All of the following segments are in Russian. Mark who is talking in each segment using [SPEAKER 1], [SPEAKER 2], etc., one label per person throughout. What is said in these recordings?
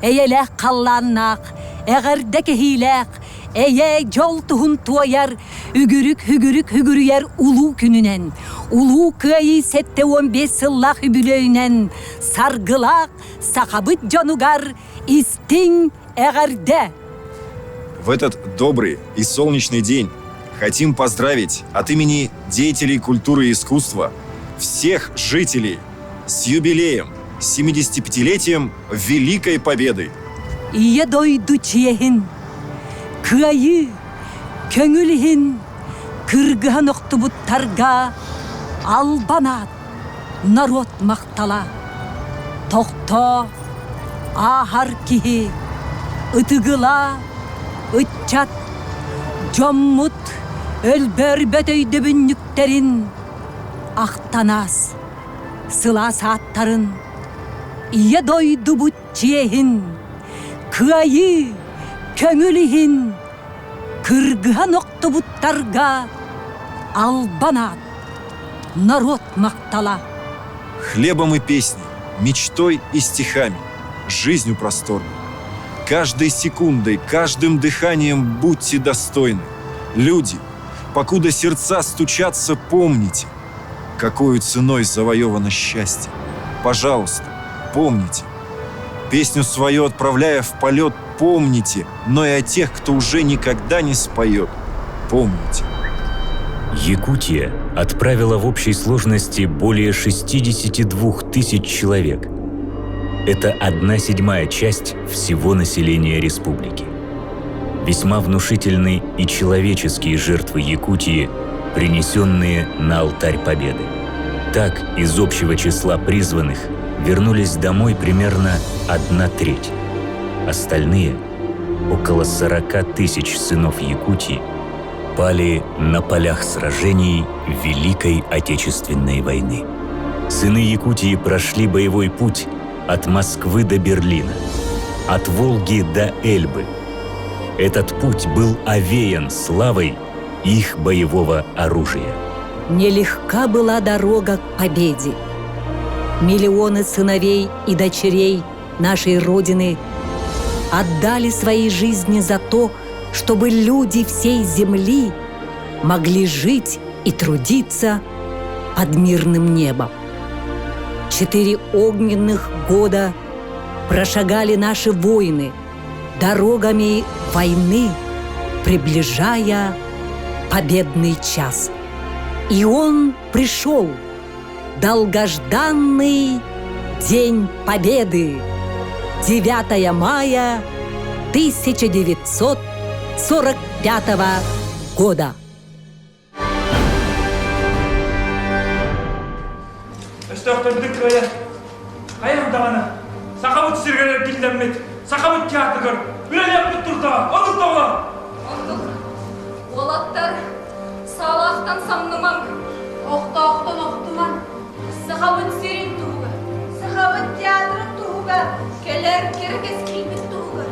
[SPEAKER 1] Eyle kallannak, eğerdeki hilek, eye jol tuhun tuayar, hügürüyer ulu gününen. Ulu kıyı sette 15 yıllık hübüleynen, sargılak, sakabıt canugar, istin eğerde.
[SPEAKER 2] В этот добрый и солнечный день хотим поздравить от имени деятелей культуры и искусства всех жителей с юбилеем, 75-летием Великой Победы.
[SPEAKER 1] İye doydu çiyehin, kıyı, köngülhin, kırgıhan oktubuttarga, albanat, narot maktala, tokto, ahar kihi, ıtıgıla, ıtçat, jommut, ölbörböt öydü bünnüklerin, aktanas, sıla saatların, iye doydu bu çiyehin, kıyı, köngülhin, kırgıhan oktubuttarga, albanat, народ мактала.
[SPEAKER 2] Хлебом и песней, мечтой и стихами, жизнью просторной. Каждой секундой, каждым дыханием будьте достойны. Люди, покуда сердца стучатся, помните, какой ценой завоевано счастье. Пожалуйста, помните. Песню свою отправляя в полет, помните, но и о тех, кто уже никогда не споет. Помните.
[SPEAKER 3] Якутия отправила в общей сложности более 62 тысяч человек. Это 1/7 часть всего населения республики. Весьма внушительны и человеческие жертвы Якутии, принесенные на алтарь Победы. Так, из общего числа призванных вернулись домой примерно 1/3. Остальные, около 40 тысяч сынов Якутии, пали на полях сражений Великой Отечественной войны. Сыны Якутии прошли боевой путь от Москвы до Берлина, от Волги до Эльбы. Этот путь был овеян славой их боевого оружия.
[SPEAKER 1] Нелегка была дорога к победе. Миллионы сыновей и дочерей нашей Родины отдали свои жизни за то, чтобы люди всей земли могли жить и трудиться под мирным небом. 4 огненных года прошагали наши воины дорогами войны, приближая победный час. И он пришел, долгожданный День Победы, 9 мая 1945 года.
[SPEAKER 4] Östöktürdük böyle. Hayır dağına. Sakamut sirgeler dinlenmek. Sakamut kağıdı gör. Böyle yaptık durda. Olduk da ola.
[SPEAKER 5] Olduk. Olattar. Sağlaqtan samnımam. Oqtan oqtuman. Sakamut sirin tuğga. Sakamut teatrın tuğga. Keler kerkes kilbit tuğga.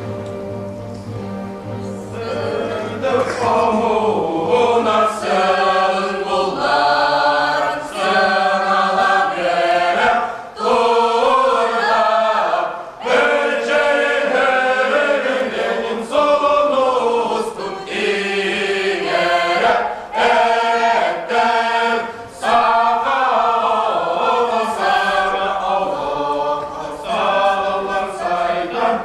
[SPEAKER 4] Sırdık pamuğuna sığın bulgar. Sığınala bere turda. Ölçerin hörünün solunu ustun inere. Erettem sağa oğul sağa oğul. Sağlar saydan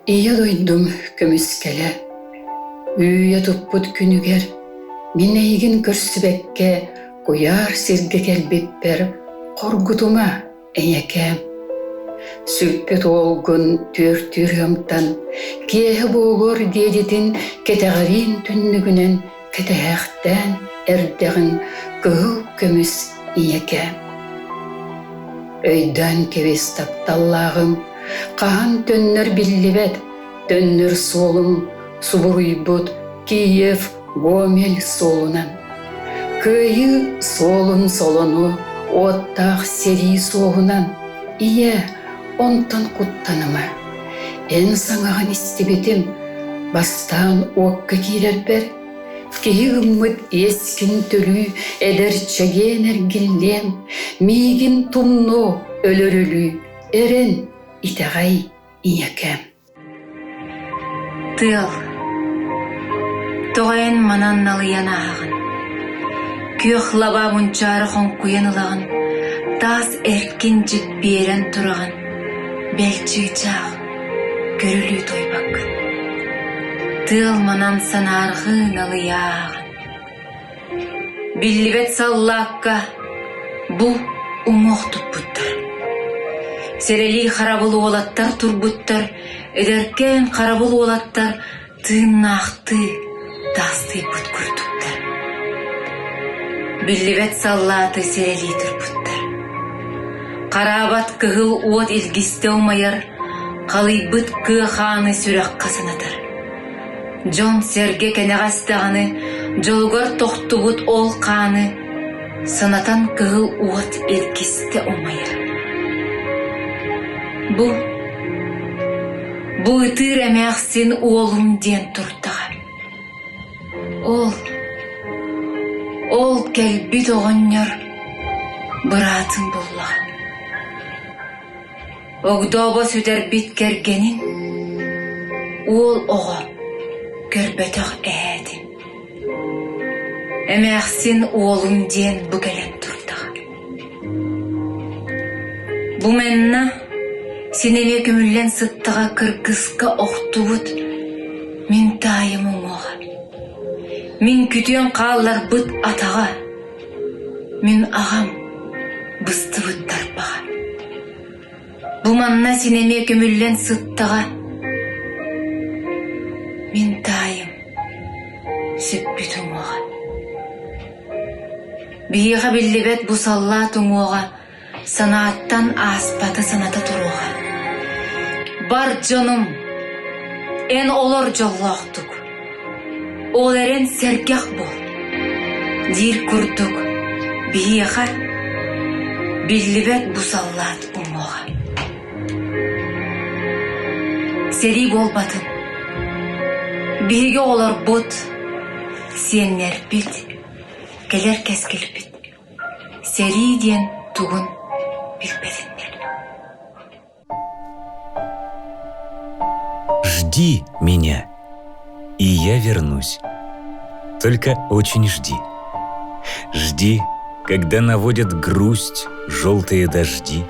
[SPEAKER 6] Ия дойдум көміскеле, үйе тұппыт күнігер, мен ейгін көрсібекке қояр сирге келбеппер, қоргутума әйекем. Сүппет олгун түр-түргамтан, кеhe болор дедитин кетегарин түннүгүнен кетеяқтан эрдегин кыгыл көмүс иеке. Өйдан кебес тапталлағым, қахан төннөр биллибет, төннөр солым, субуруйбут Киев Гомель солунан. Кыйы солун солону, оттақ сери соғынан, ие онтан құттаныма. Эн саңаған истебетім, бастан оққа кирербер, киһи гыммыт эскин төлү эдерчеген эргиллем, мигин тумно өлөрөлү эрен итагай иекем.
[SPEAKER 7] Тыл, тоғайын манан налыян ағын, күйөх лаба мұнчары қонқуен ылағын, тас эркин житберен тұрағын, бәлчігіцақ, көрілі тойбақын. Тыл манан санарғы налыяғын. Биллибет саллаққа, бұ умоқ тұппыттар. Серели қарабылы олаттар турбуттар, эдеркен қарабылы олаттар тынақты тасты бұт күртуттар. Биллибет саллаты серели турбуттар. Қарабат кығыл уот илгісте омайар, қалый бұт кығы сүрек қасынатар. Жон серге кенеғастағаны, жолғар тоқтубут ол қаны, санатан кығыл уот илгісте омайар. Бұ ытыр әмәқсін олым ден тұртаға. Ол кәлбі тоғыннар бұратын боллаға. Оғдоба сөтер бит кергенін, ол оға көрбетіғ әдін. Әмәқсін олым ден бүгелен тұртаға. Бұ мәнна сенеме көмілен сыттыға кыргызға оқтуыт, мен тайымың оға. Мен күтен қалар бұт атаға, мен ағам бұсты бұт тарпаға. Бұманна сенеме көмілен сыттыға, мен тайым сөппітің оға. Бейіға білдебет бұсаллатың оға, санаттан аспаты саната тұруға. Бар жонум, эн олор жоллақтық. Ол әрен сәргеқ бол. Дир күрдік, бейіға білдебет бұсаллат ұмоға. Сери бол батын. Бейге олар бұт, сеннер бит, келер кескіл бит. Сери ден туғын білбедіңдер.
[SPEAKER 3] Жди меня, и я вернусь. Только очень жди. Жди, когда наводят грусть желтые дожди.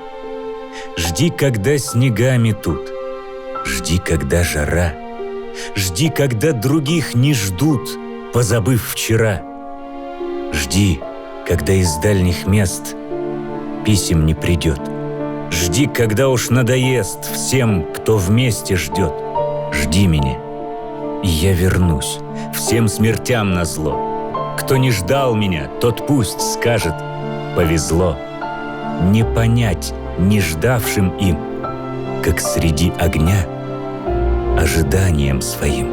[SPEAKER 3] Жди, когда снега метут. Жди, когда жара. Жди, когда других не ждут, позабыв вчера. Жди, когда из дальних мест писем не придет. Жди, когда уж надоест всем, кто вместе ждет. Жди меня, и я вернусь, всем смертям назло. Кто не ждал меня, тот пусть скажет: повезло. Не понять не ждавшим им, как среди огня ожиданием своим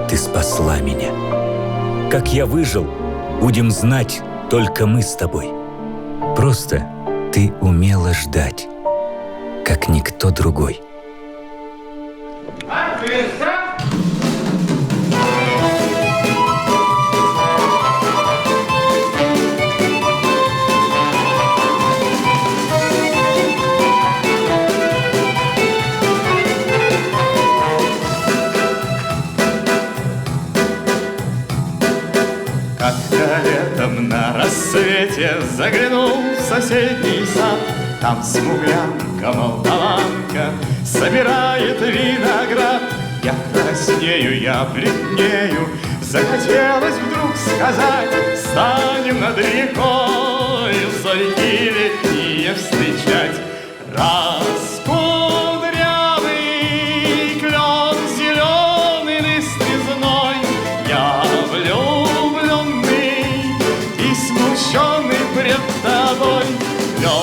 [SPEAKER 3] ты спасла меня. Как я выжил, будем знать только мы с тобой. Просто ты умела ждать, как никто другой.
[SPEAKER 8] Как-то летом на рассвете заглянул в соседний сад. Там смуглянка, молдаванка собирает виноград. Я краснею, я бледнею, захотелось вдруг сказать: станем над рекой зорьки летние встречать. Раскур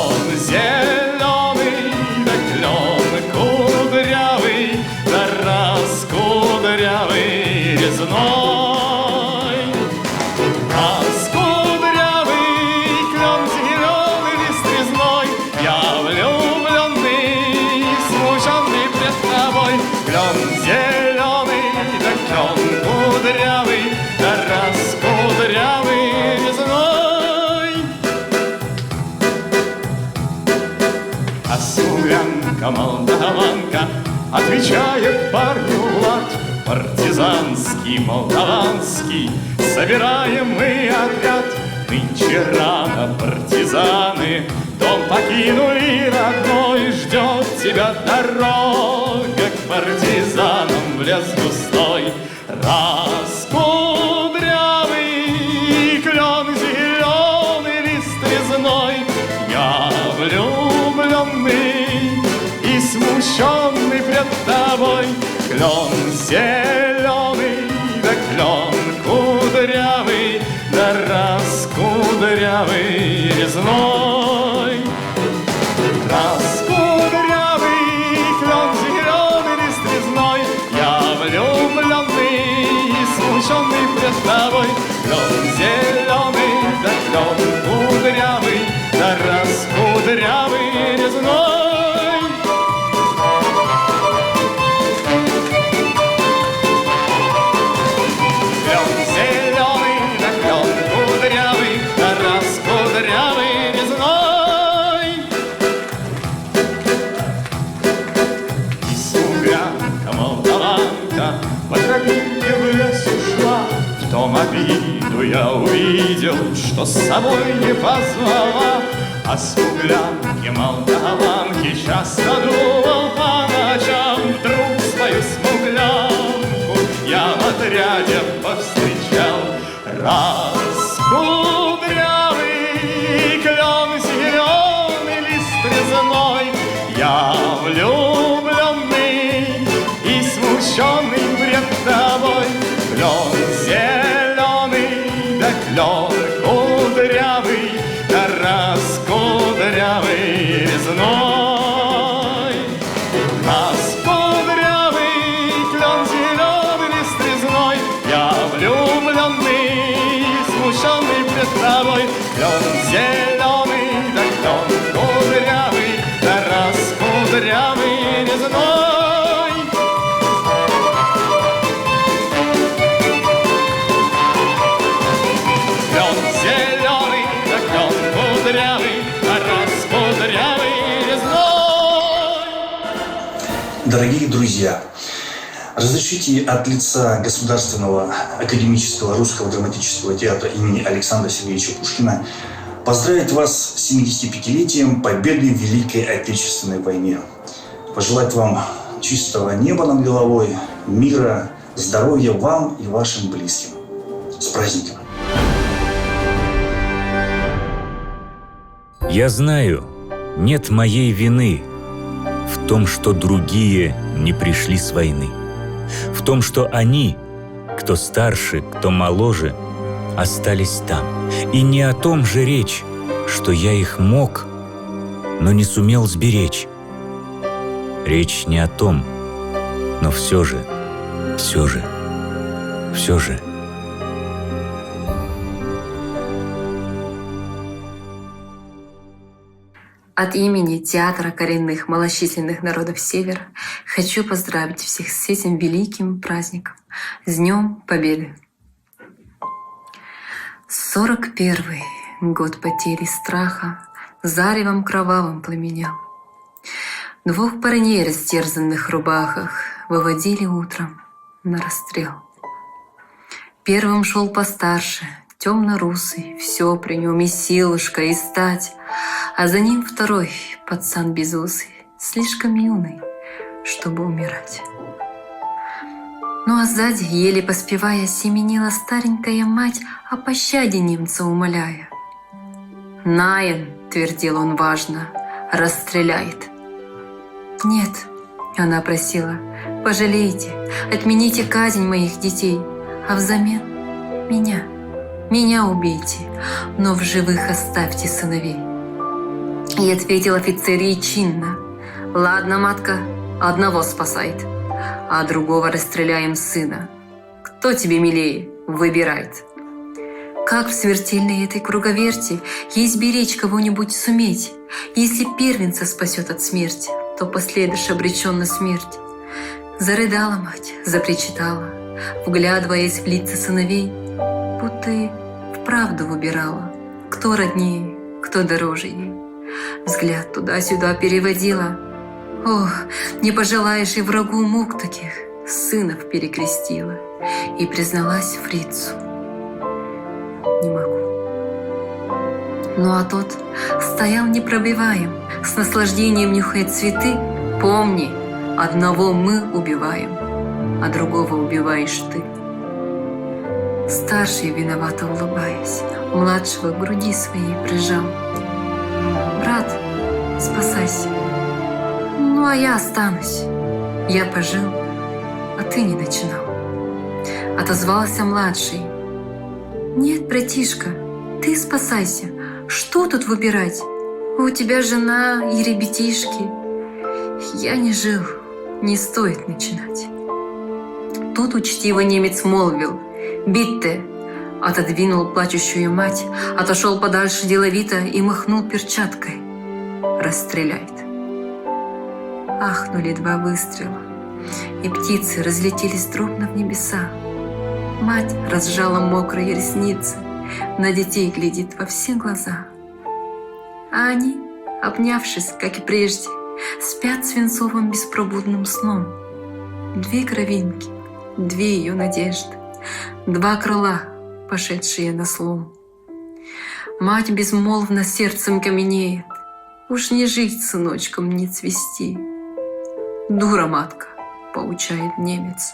[SPEAKER 8] Клен зеленый, да клен кудрявый, да раскудрявый резной. Раскудрявый клен зеленый лист резной, я влюбленный, смущенный пред тобой. Клен зеленый, да клен кудрявый, да раскудрявый резной. А смуглянка, молдаванка отвечает парню Влад: партизанский, молдаванский, собираем мы отряд. Нынче рано, партизаны, дом покинули родной. Ждет тебя дорога к партизанам в лес густой. Раскудрявый клен зеленый лист резной, я влюбленный и смущенный пред тобой. Клен зеленый, да клен кудрявый, да раскудрявый резной. Раскудрявый клен зеленый лист резной, я влюбленный и смущенный пред тобой. Клен зеленый, да клен кудрявый, да раскудрявый резной. В том обиду я увидел, что с собой не позвала. А смуглянке, молдаванке часто думал по ночам. Вдруг свою смуглянку я в отряде повстречал. Раскудрявый клен зеленый лист резной, я влюбленный и смущенный пред тобой. Клен зеленый, да клен кудрявый, да раскудрявый резной. Раскудрявый клен зеленый лист резной, я влюбленный и смущенный пред тобой. Клен зеленый, да клен кудрявый, да раскудрявый резной.
[SPEAKER 9] Дорогие друзья, разрешите от лица Государственного академического русского драматического театра имени Александра Сергеевича Пушкина поздравить вас с 75-летием победы в Великой Отечественной войне. Пожелать вам чистого неба над головой, мира, здоровья вам и вашим близким. С праздником!
[SPEAKER 3] Я знаю, нет моей вины в том, что другие не пришли с войны, в том, что они, кто старше, кто моложе, остались там. И не о том же речь, что я их мог, но не сумел сберечь. Речь не о том, но все же.
[SPEAKER 7] От имени Театра коренных малочисленных народов Севера хочу поздравить всех с этим великим праздником, с Днем Победы. 41-й год потери страха заревом кровавым пламенял. 2 парней, растерзанных рубахах, выводили утром на расстрел. Первым шел постарше, темно-русый, все при нем и силушка, и стать, а за ним второй пацан безусый, слишком юный, чтобы умирать. Ну а сзади, еле поспевая, семенила старенькая мать, о пощаде немца умоляя. «Наин», — твердил он важно, — «расстреляет». «Нет», — она просила, — «пожалейте, отмените казнь моих детей, а взамен меня убейте, но в живых оставьте сыновей». И ответил офицер ей чинно: «Ладно, матка, одного спасает, а другого расстреляем сына. Кто тебе милее, выбирает». Как в смертельной этой круговерти ей сберечь кого-нибудь суметь? Если первенца спасет от смерти, то последуешь обречен на смерть. Зарыдала мать, запричитала, вглядываясь в лица сыновей, будто и вправду выбирала, кто роднее, кто дороже ей. Взгляд туда-сюда переводила. Ох, не пожелаешь и врагу мук таких, сынов перекрестила и призналась фрицу: «Не могу». Ну а тот стоял непробиваем, с наслаждением нюхая цветы. «Помни, одного мы убиваем, а другого убиваешь ты». Старший, виновато улыбаясь, младшего к груди своей прижал. «Брат, спасайся, ну а я останусь. Я пожил, а ты не начинал». Отозвался младший: «Нет, братишка, ты спасайся. Что тут выбирать? У тебя жена и ребятишки. Я не жил, не стоит начинать». Тут учтиво немец молвил: «Битте!» Отодвинул плачущую мать, отошел подальше деловито и махнул перчаткой: «Расстреляет». Ахнули два выстрела, и птицы разлетелись дробно в небеса. Мать разжала мокрые ресницы, на детей глядит во все глаза. А они, обнявшись, как и прежде, спят свинцовым беспробудным сном. Две кровинки, две ее надежды, два крыла, пошедшие на слом. Мать безмолвно сердцем каменеет: уж не жить сыночком, не цвести. «Дура, матка», — поучает немец,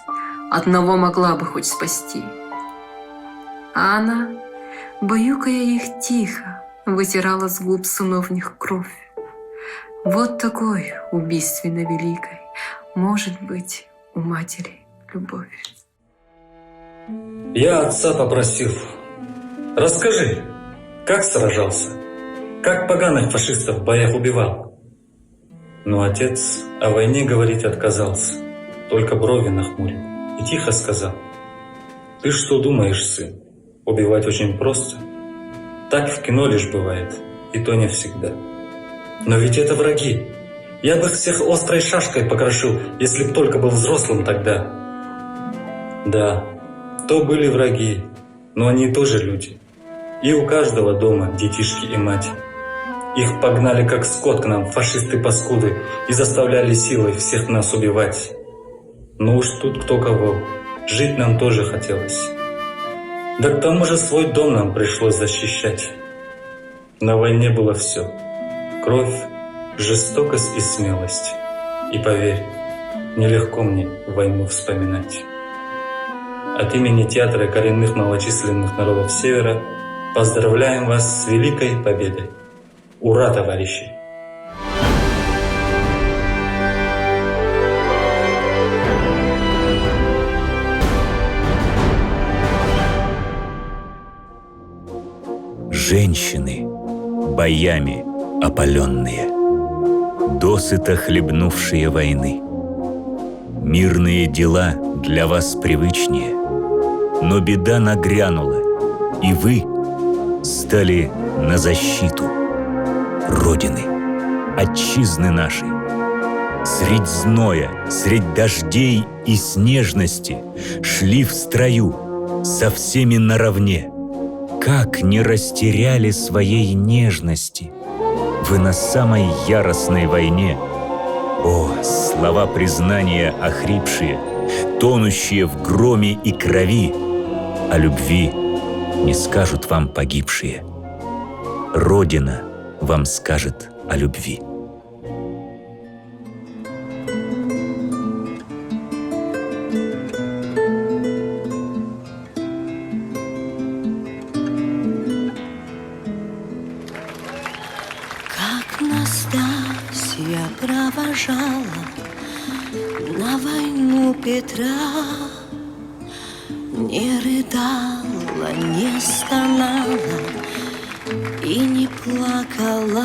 [SPEAKER 7] «одного могла бы хоть спасти». А она, баюкая их тихо, вытирала с губ сыновних кровь. Вот такой убийственно великой может быть у матери любовь.
[SPEAKER 10] Я отца попросил: расскажи, как сражался, как поганых фашистов в боях убивал. Но отец о войне говорить отказался, только брови нахмурил и тихо сказал: ты что думаешь, сын, убивать очень просто? Так в кино лишь бывает, и то не всегда. Но ведь это враги. Я бы их всех острой шашкой покрошил, если б только был взрослым тогда. Да, то были враги, но они тоже люди. И у каждого дома детишки и мать. Их погнали как скот к нам фашисты-паскуды и заставляли силой всех нас убивать. Но уж тут кто кого, жить нам тоже хотелось. Да к тому же свой дом нам пришлось защищать. На войне было все: кровь, жестокость и смелость. И поверь, нелегко мне войну вспоминать. От имени Театра коренных малочисленных народов Севера поздравляем вас с великой победой! Ура, товарищи!
[SPEAKER 3] Женщины, боями опаленные, досыта хлебнувшие войны. Мирные дела для вас привычнее, но беда нагрянула, и вы стали на защиту Родины, Отчизны нашей. Средь зноя, средь дождей и снежности шли в строю со всеми наравне. Как не растеряли своей нежности вы на самой яростной войне. О, слова признания охрипшие, тонущие в громе и крови, о любви не скажут вам погибшие. Родина вам скажет о любви.
[SPEAKER 11] Как Настасья провожала на войну Петра, не рыдала, не стонала и не плакала,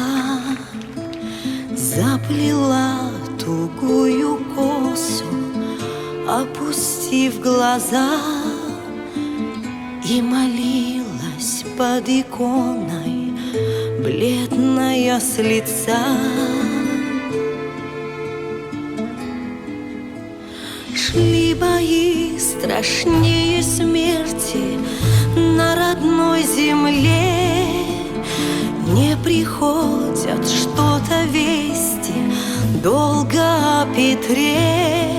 [SPEAKER 11] заплела тугую косу, опустив глаза, и молилась под иконой, бледная с лица. Шли бои страшнее смерти на родной земле, не приходят что-то вести долго о Петре.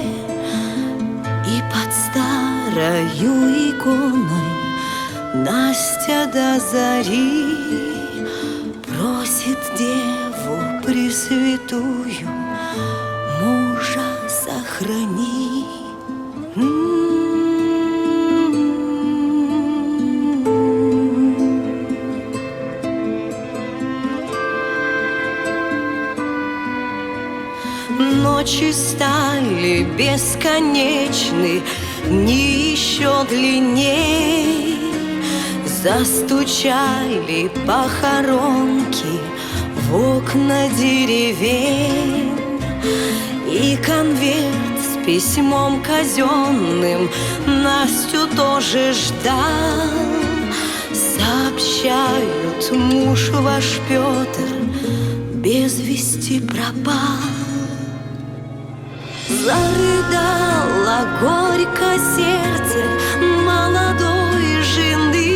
[SPEAKER 11] И под старою иконой Настя до зари просит Деву Пресвятую мужа сохрани. Ночи стали бесконечны, дни еще длинней. Застучали похоронки в окна деревень, и конверт с письмом казенным Настю тоже ждал. Сообщают, муж ваш Петр без вести пропал. Зарыдало горько сердце молодой жены,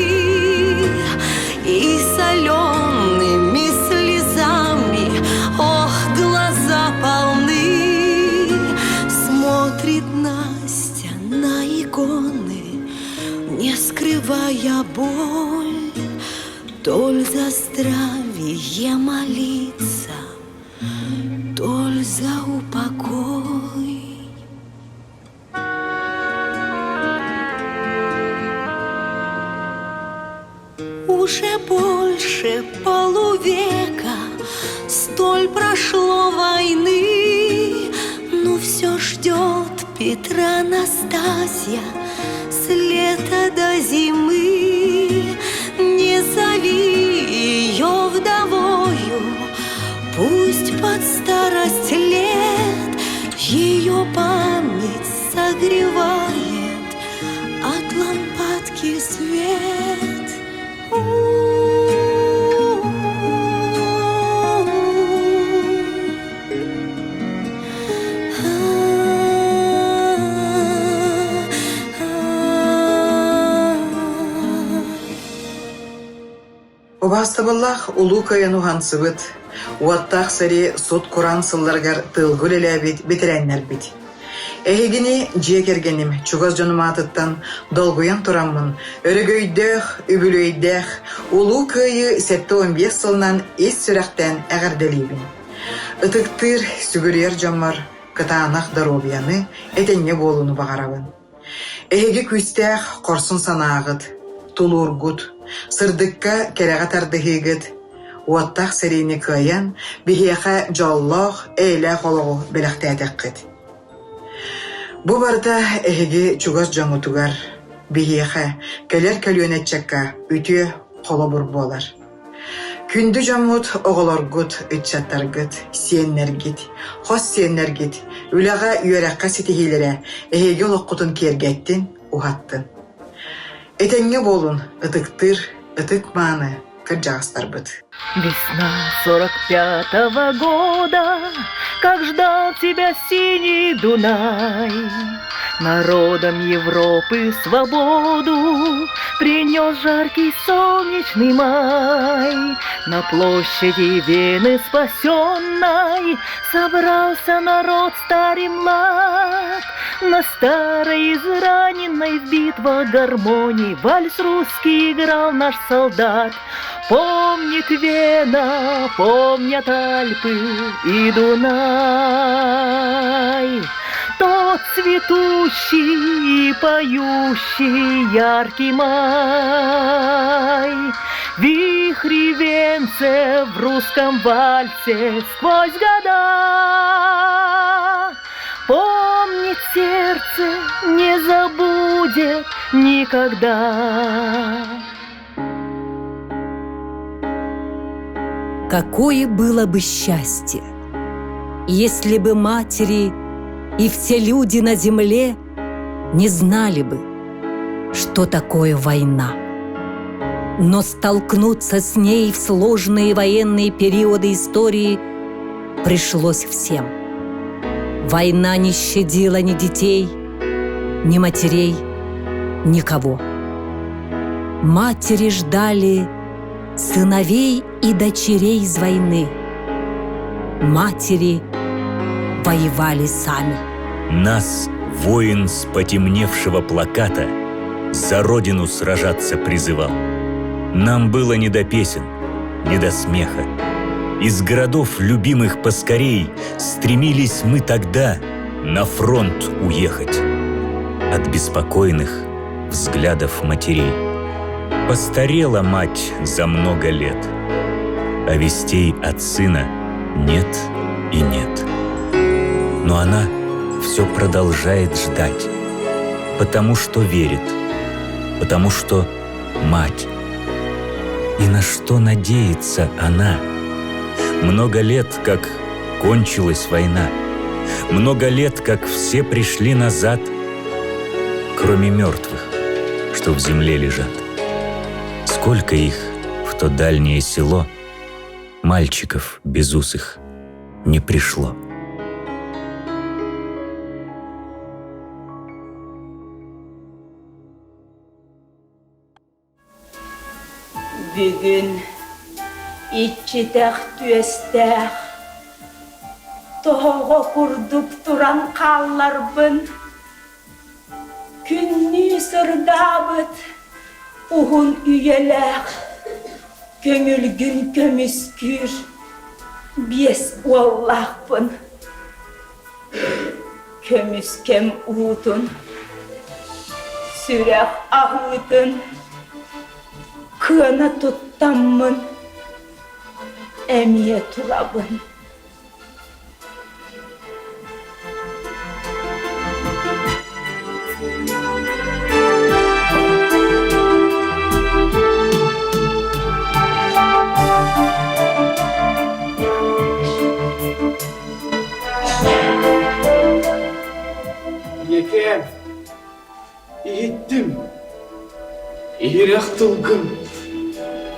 [SPEAKER 11] и солеными слезами, ох, глаза полны. Смотрит Настя на иконы, не скрывая боль, толь за здравие молиться, толь за упокой. Уже больше полувека столь прошло войны, но все ждет Петра Настасья с лета до зимы. Не зови ее вдовою, пусть под старость лет ее память согревает от лампадки свет.
[SPEAKER 12] Убастабаллах улуу кайын ухансыбыт, уаттах сари сот куран сылларгар тылгыл эләбит бетерәннәрбит. Эхигини жекергеним чугаз жонуматыттан долгуян тураммын, өрөгөйдөх, үбүлөйдөх, улуу кайы 7-15 сылынан ес сүрәктән әгәрделибин. Ытыктыр сүгүрер жоммар кытаанах даробияны этенне болуну багарабын. Эхиги күстәх корсун санаагыт, тулургут, сырдыкка кереға тардыхигыт, уаттах сарини кайан бихеха жоллох эйлә холоғу беләхтәдәккыт. Бу барда эхиги чугас жоңутугар бихеха келер көлөнетчакка үтүе холобур болар. Күнді жоңут оғолоргут ытчаттаргыт, сиеннергит, хос сиеннергит, үләға үйәрәққа сетихилері эхиги олоққутун кергеттин ухаттын. Этенге болун, ытыктыр, ытыкманы, кырджағыстарбыт.
[SPEAKER 13] Весна 45-го года, как ждал тебя синий Дунай. Народам Европы свободу принес жаркий солнечный май. На площади Вены спасенной собрался народ старый млад. На старой израненной в битвах гармонии вальс русский играл наш солдат. Помнит Вена, помнят Альпы и Дунай. Тот цветущий и поющий яркий май. Вихри венце в русском вальсе сквозь года. Помнит сердце, не забудет никогда.
[SPEAKER 1] Какое было бы счастье, если бы матери и все люди на земле не знали бы, что такое война. Но столкнуться с ней в сложные военные периоды истории пришлось всем. Война не щадила ни детей, ни матерей, никого. Матери ждали сыновей и дочерей из войны. Матери воевали сами.
[SPEAKER 3] Нас, воин с потемневшего плаката, за родину сражаться призывал. Нам было не до песен, не до смеха. Из городов, любимых поскорей, стремились мы тогда на фронт уехать. От беспокойных взглядов матерей. Постарела мать за много лет, а вестей от сына нет и нет. Но она все продолжает ждать, потому что верит, потому что мать. И на что надеется она? Много лет, как кончилась война, много лет, как все пришли назад, кроме мертвых, что в земле лежат. Сколько их в то дальнее село, мальчиков безусых, не пришло.
[SPEAKER 14] Бүгін итчетәк түестәк тоғы күрдіп тұран қалларбын. Күнні сырдабыт ұғын үйеләк, көңілгін көміскүр бес уаллақпын. Көміскем ұтын, сүрәк ағытын, кына тұттаммын, әмие тұрабын.
[SPEAKER 15] Екем, иеттім, иірек тұлғын,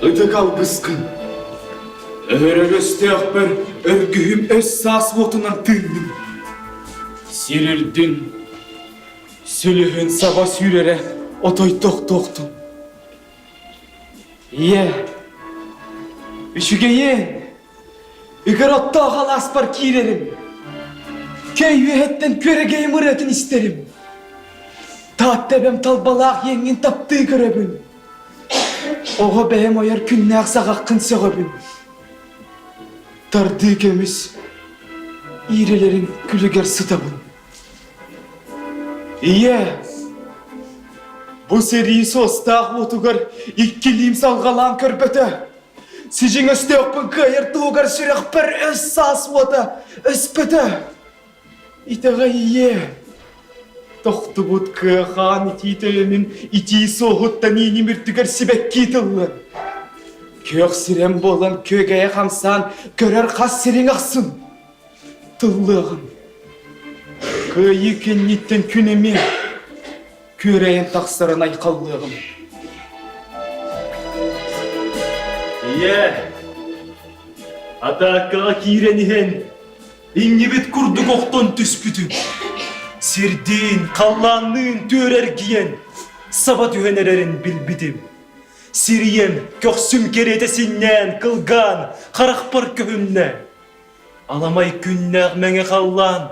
[SPEAKER 15] ұдық алғысқын. Өрелестек бір өргүйім өз сас отынан тыңдым. Сирілдің, сүлігін саба сүйрере отой тоқтың. Ие, үшігейен, үгір отта қалас бар кейлерім. Кейветтен көрегей мұретін істерім. Таттебем талбалақ еңін тапты көребін. Оға бәйім ойар күннәқ сағаққын сөғебін. Тарды кеміз, ирелерін күлігер сұтабын. Ие, бұ сәрі состақ отуғар иккілім салғалан көрбеті. Сижің өстеқпін қайыр туғар сүрек бір өз сас оты өспеті. Итаға ие, тоқты бұд қыған итетелемін ити соғыттан ені мүртігер себек кетілін. Көк сірем болын көгәйе қамсан көрер қас сірен ақсын. Тұллығын, көйі кеннеттен күнеме көрейін тақсырын айқаллығым.
[SPEAKER 4] Ие, атаққаға кейреніген Иннебет күрдік оқтон түспүтіп, серден, қалланын төрер киен, саба түйенерерін білбітім. Сирием, көксім керетесіннен қылған, қарақпар көхімне. Аламай күннәқ мәңе қаллан,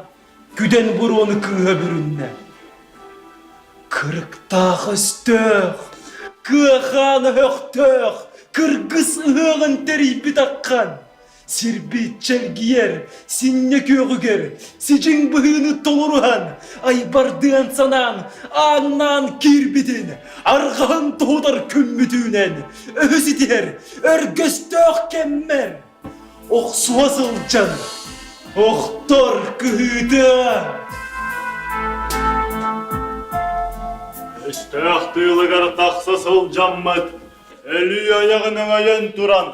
[SPEAKER 4] күден бұроны күйе бүрінне. Кырықтағы өстөқ, күйеқаны өқтөқ, кыргыз ұғын тәрейбі таққан. Сирбит чәлгиер, синне көгігер, сижің бұғыны толыруған, айбардыған санан, аңнан кирбітін, арғағын тоғдар күммітінен, өзітер, өргөстөқ кәммер, оқсуазыл жан, оқтар күхіді.
[SPEAKER 8] Өстөқ тыйлығар тақсасыл жаммат, әлі аяғының аян тұран,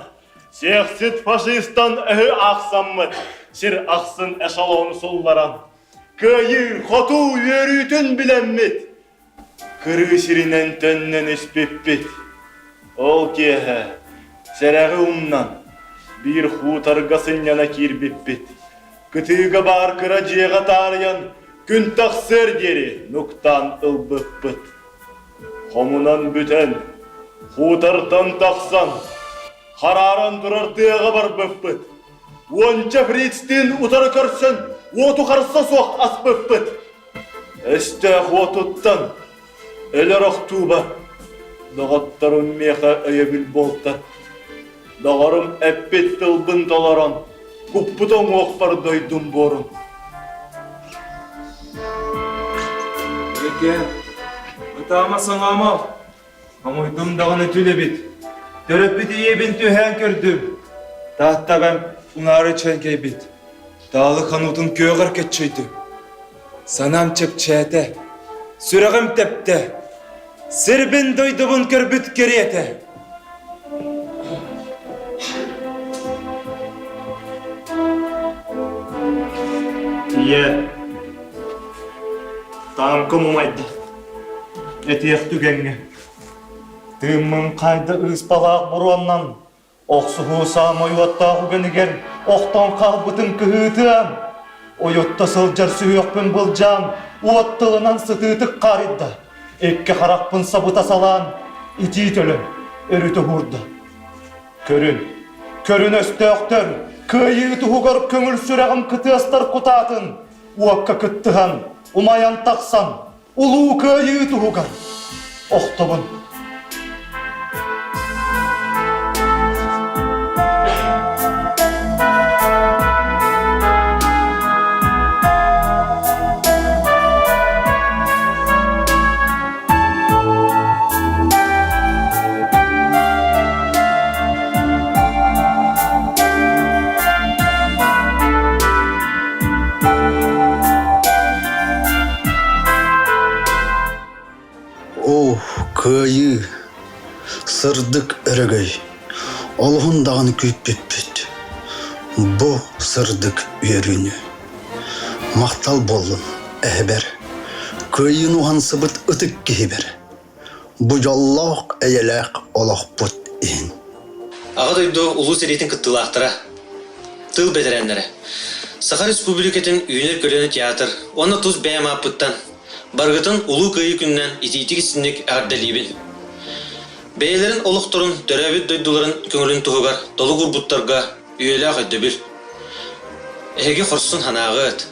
[SPEAKER 8] Сехсет фашистан әхі ақсаммыд, сир ақсын эшалону солларан. Кайы хоту верүтін біленмет. Кыры сиринен төннен өспеппет. Ол кеhe, сәрәғі умнан, bir хутаргасын яна кирбеппет. Кытыға бар кыра жеға тарыян, күн тақсыр дері нұқтан ылбыппыт. Қомунан бүтен, хутартан тақсан, хараран тұрар тыға бар бөппыт. Онча фрицтин утары көрсін, оту қарса соқ ас бөппыт. Әстәқ отуттан, әлер ақтуба, дағаттарым меха өйебіл болта. Дағарым әппет тылбын таларан, күппұтан оқпар дойдым борын.
[SPEAKER 4] Екен, ұтама саңамал. Амойдым дағаны түлебет. Төрөппеті ебін түйән көрдім. Тағаттағам ұнары чәнкей бет. Далы қанутын көгір кетчейді. Санам чеп чәті. Сүрағым тәпті. Сірбін дойдыбын көрбіт кереті. Ие. Тағым көмімайды. Әтеқ түгенге. Дымын қайды ұспалақ бұруаннан. Оқсуғу сам ойуаттағы гөнігер. Оқтан қалбытын күхітім. Ойотта сылжар сүйекпін бұл жан. Уаттылынан сытытық қаридда. Экке харақпын сабыта салан. Ити төлін, өріті ғұрды. Көрін өсті өқтір. Күйі тұғығыр көңіл сүрәғім күті ыстыр құтатын. Уаққа күттіған, умаян тақсан. Улу күйі тұғығыр. Оқтыбын.
[SPEAKER 9] Кайы, сырдык әрігей, олғындағын күйіппет. Бұ сырдык үйеріні. Мақтал болын, әбір. Кайын уған сыбыт ұтық кейбір. Бұ жаллақ әйеләқ олақ бұт ең.
[SPEAKER 16] Аға дойды ұлу сәретін күттілақтыра. Тыл бәдірәндері. Саха Республикетін үйінер көлені театр, оны тұз бәйім апыттан. Барғытын ұлы көйі күннен итейтік істінік әрдәлейбін. Бәйлерін олықтырын, төрәбет дойдыларын көңілін тұғығар, долы ғұрбұттарға үйелі ағыды біл. Әге қорсын ханағыт,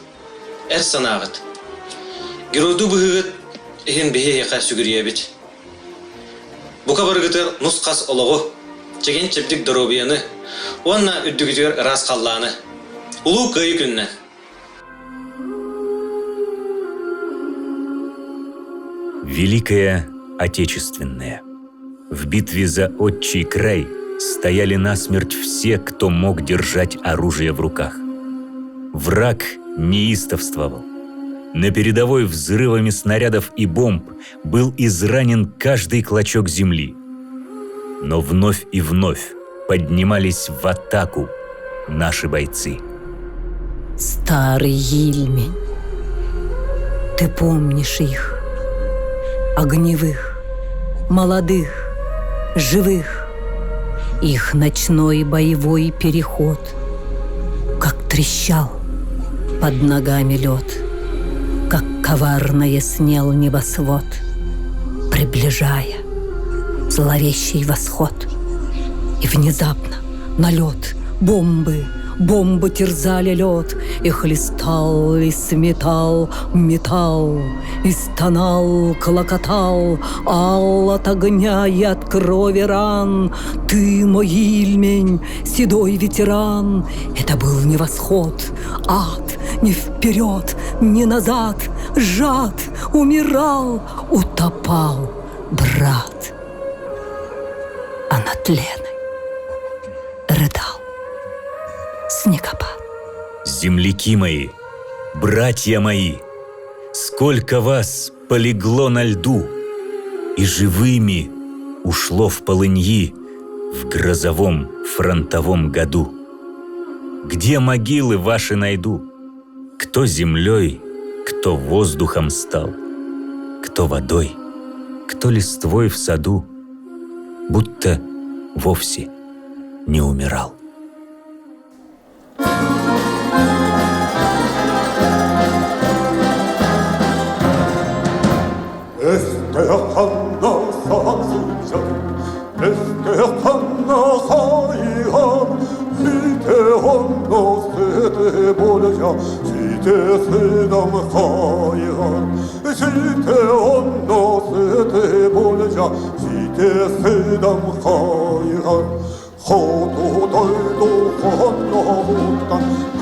[SPEAKER 16] әр санағыт. Героду бұғығыт, әген бейе еқа сүгірие бет. Бұқа барғытыр нұсқас олығы, чеген чептік дұробияны, онна үддігітер рас қалланы. Ұлы көйі күннен.
[SPEAKER 3] Великая Отечественная. В битве за отчий край стояли насмерть все, кто мог держать оружие в руках. Враг неистовствовал. На передовой взрывами снарядов и бомб был изранен каждый клочок земли. Но вновь и вновь поднимались в атаку наши бойцы.
[SPEAKER 1] Старый Ельмень, ты помнишь их? Огневых, молодых, живых. Их ночной боевой переход, как трещал под ногами лед, как коварно яснел небосвод, приближая зловещий восход. И внезапно налет, бомбы терзали лед, и хлестал, и сметал металл, и стонал, клокотал, ал от огня и от крови ран. Ты, мой Ильмень, седой ветеран. Это был не восход, ад, ни вперед, ни назад. Жад, умирал, утопал брат. А над Леной рыдал снегопад.
[SPEAKER 3] Земляки мои, братья мои, сколько вас полегло на льду и живыми ушло в полыньи в грозовом фронтовом году. Где могилы ваши найду? Кто землей, кто воздухом стал, кто водой, кто листвой в саду, будто вовсе не умирал.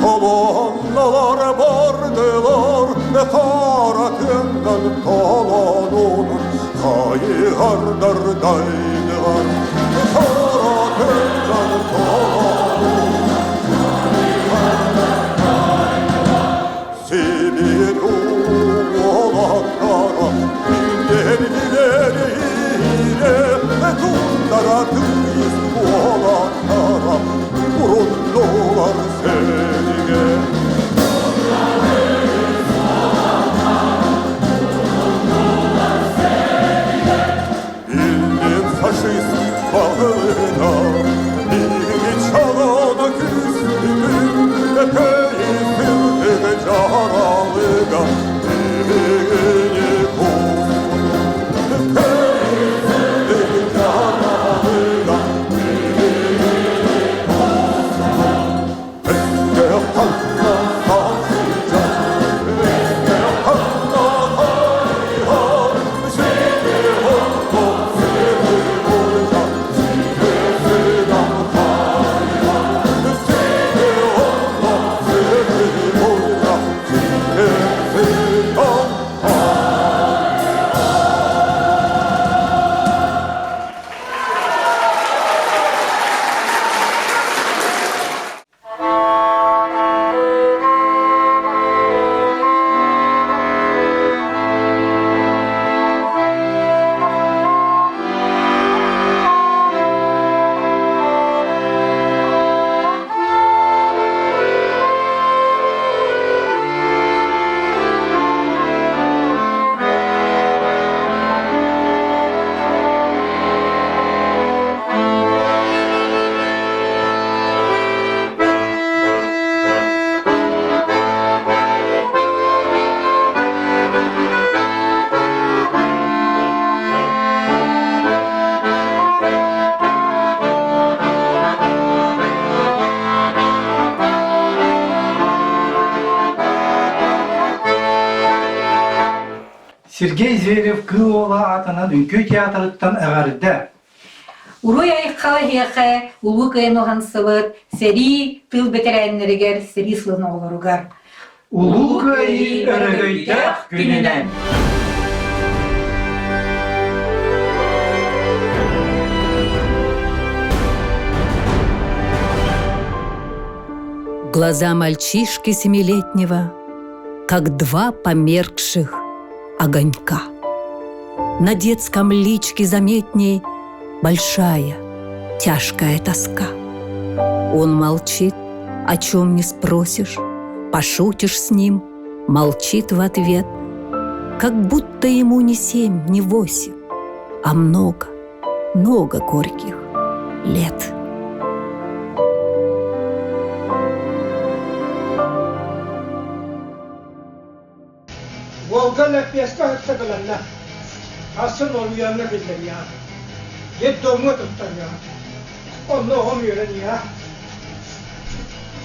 [SPEAKER 17] Kalanlar bardılar, kara tünden kalanun, kayıharlar daydılar, kara tünden kalanun, kayıharlar daydılar. Sibir oğlaklara, dinleriyle, kundara tüyüz oğlaklara, burunlular seninle. Faşist bağına bir çalana küstüm, epey sürde caralıga beni kustum, epey sürde caralıga beni kustum. Eske kanna sarsıca, eske kanna hayhan, şimdi oldu.
[SPEAKER 18] Сергей Зверев кыола атынан үnkö театрыттан ағарыда.
[SPEAKER 19] Уруй айыққалы хеқе улу кыйын оған сывыт, сери тыл бетерәннерігер, сери слыны оларугар.
[SPEAKER 18] Улу кыйы өрөгөйтәк күнінен.
[SPEAKER 1] Глаза мальчишки 7-летнего, как два померкших огонька. На детском личке заметней большая, тяжкая тоска. Он молчит, о чем не спросишь, пошутишь с ним, молчит в ответ, как будто ему не 7, не 8, а много, много горьких лет.
[SPEAKER 20] Волгала песка хатсагаланна. Асын олуянна билдер я. Ет дому туттар я. Онно хомюрен я.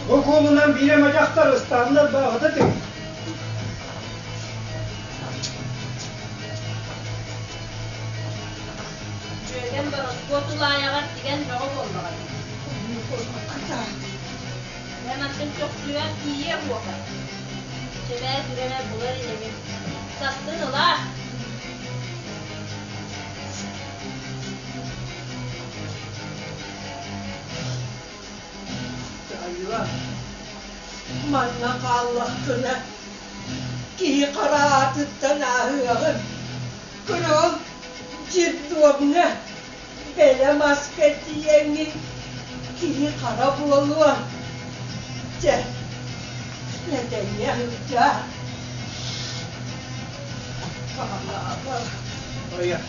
[SPEAKER 20] O kolundan bire macaktar ıslanlar bağda değil.
[SPEAKER 5] Cüyeden bana skotula ayağa digen cevap olmalı. Ben attım çok güven iyiye bu kadar. Çever direne bular inemin. Sattın ula.
[SPEAKER 14] Ayva. Manna kallahtına. Ki karatıttan ahığın. Kırıl ciddobna. Bele masketi yengi. Ki kara buluğa. İşte. Neden yanıcak? Allah.
[SPEAKER 20] Oraya.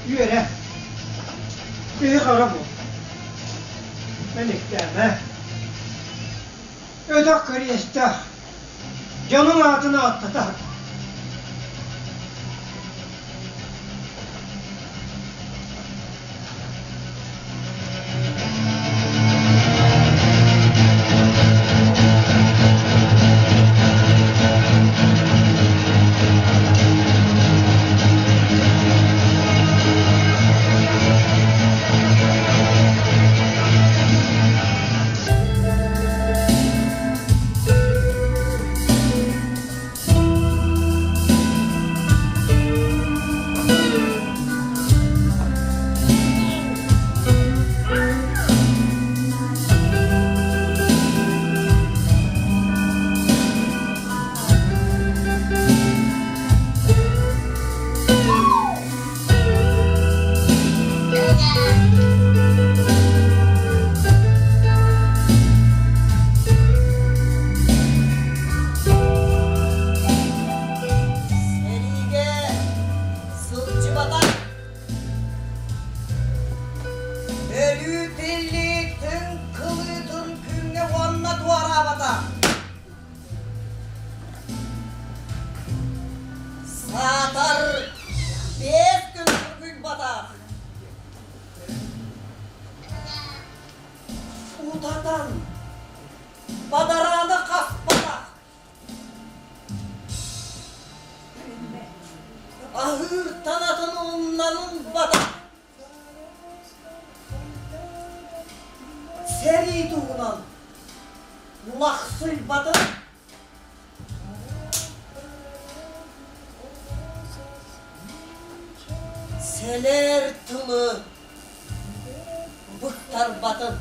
[SPEAKER 20] Yere. Bir kara bu. Meliklerine. Ödak kariyesta. Canın altına atladı.
[SPEAKER 14] Seler tılı. Bıktar batın.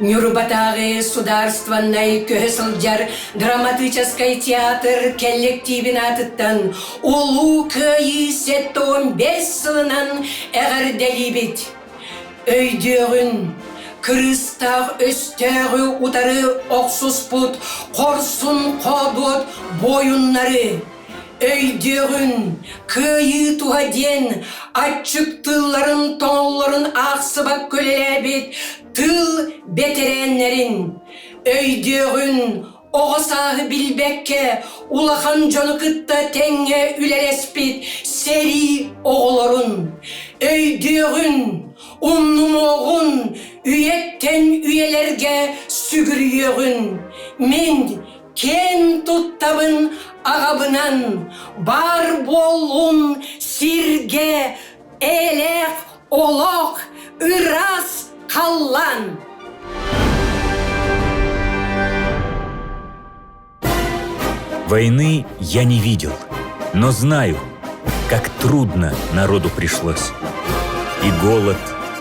[SPEAKER 1] Нюрбатагы государственной көсілдер драматический театр коллективін атыттан улу күйі 15 сылынан әғірдәлі бет. Өйдеғін Кырыстақ өстәғі утары оқсыз пұт, қорсын қодуат бойынлары. Өйдеғін күйі туғаден атчық тылларын тоңларын ақсыбақ көлеләбет тыл бетеренлерін. Өйдеғін оғысағы білбәкке улахан жонықытта тәңе үлелеспет сәри оғыларын. Өйдеғін ұнным оғын үйеттен үйелерге сүгіріеғін. Мен кен тұттабын ағабынан бар болуын сирге әлек олық ұрас қаллан.
[SPEAKER 3] Войны я не видел, но знаю, как трудно народу пришлось. И голод,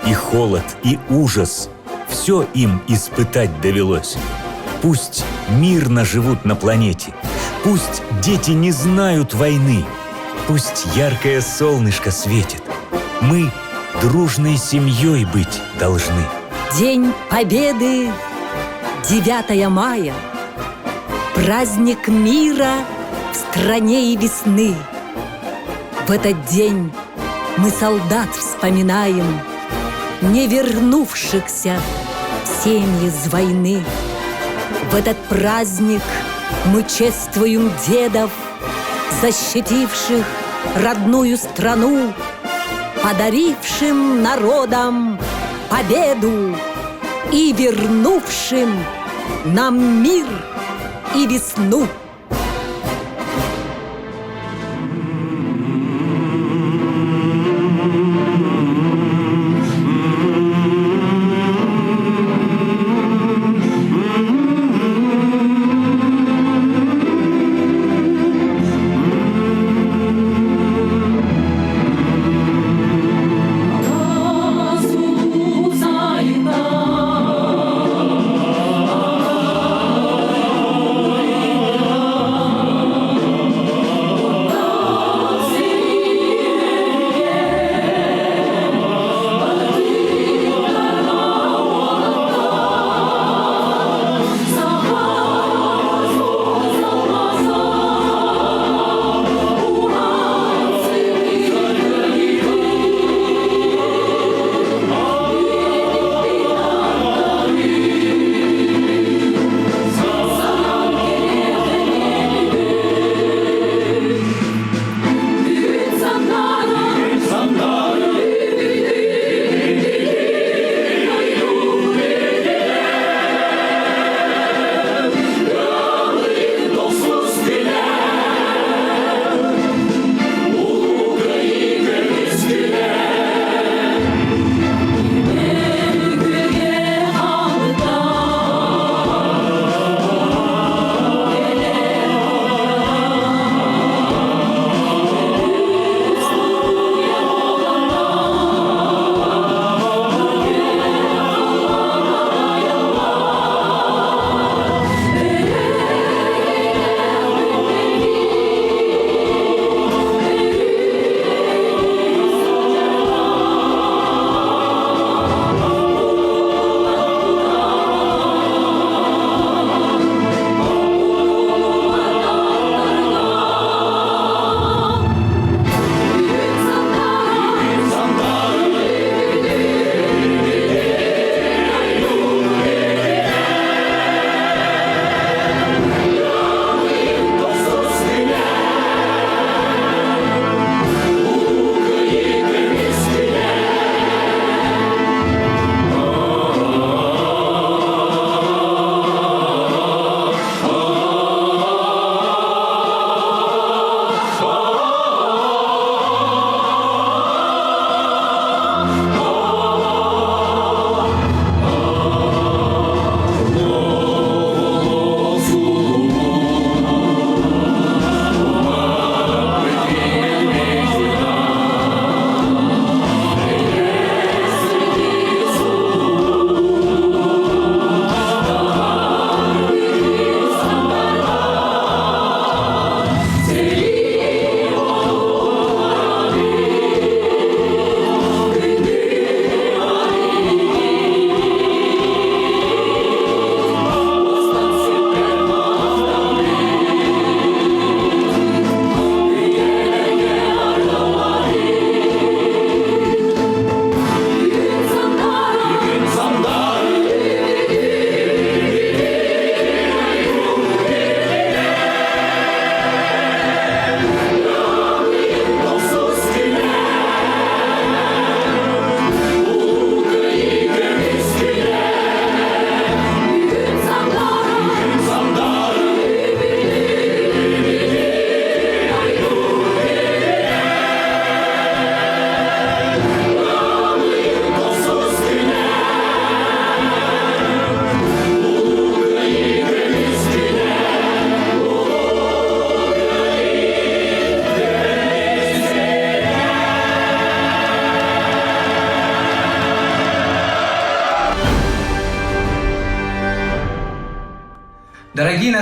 [SPEAKER 3] и холод, и ужас — все им испытать довелось. Пусть мирно живут на планете, пусть дети не знают войны, пусть яркое солнышко светит. Мы дружной семьей быть должны.
[SPEAKER 1] День Победы, 9 мая, праздник мира в стране и весны. В этот день мы солдат вспоминаем, не вернувшихся в семьи с войны. В этот праздник мы чествуем дедов, защитивших родную страну, подарившим народам победу и вернувшим нам мир и весну.